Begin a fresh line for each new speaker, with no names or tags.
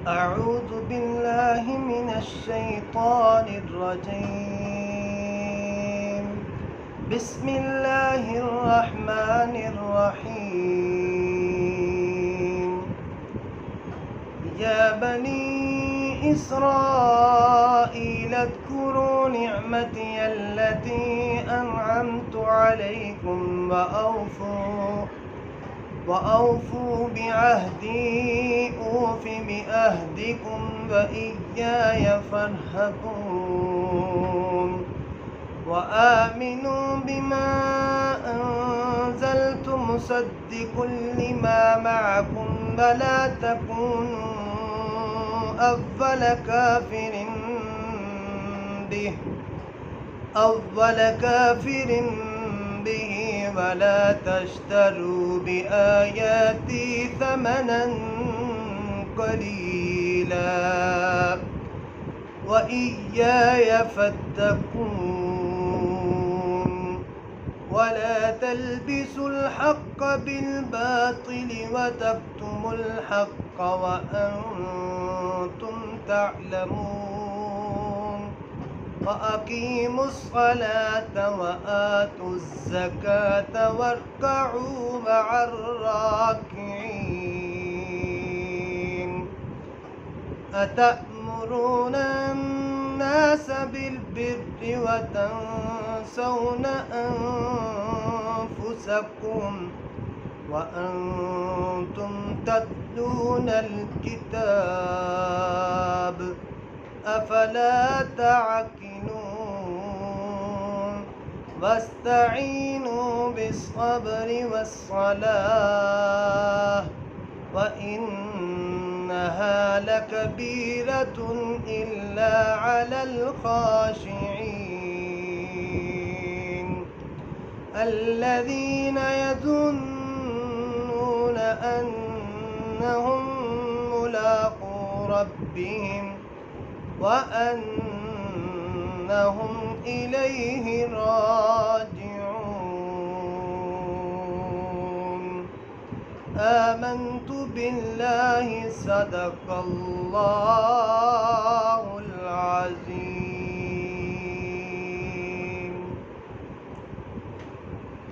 أعوذ بالله من الشيطان الرجيم. بسم الله الرحمن الرحيم. يا بني إسرائيل اذكروا نعمتي التي أنعمت عليكم وأوفوا بعهدي أوف بعهدكم وإياي فارهبون وآمنوا بما أنزلت مصدقا لما معكم ولا تكونوا أول كافر به ولا تشتروا بآياتي ثمنا قليلا وإياي فاتقون ولا تلبسوا الحق بالباطل وتكتموا الحق وأنتم تعلمون وأقيموا الصلاة وآتوا الزكاة واركعوا مع الراكعين. أتأمرون الناس بالبر وتنسون أنفسكم وأنتم تتلون الكتاب أفلا تعقلون واستعينوا بالصبر والصلاة وإنها لكبيرة إلا على الخاشعين الذين يظنون أنهم ملاقو ربهم وأنهم إليه راجعون. آمنت بالله صدق الله العظيم.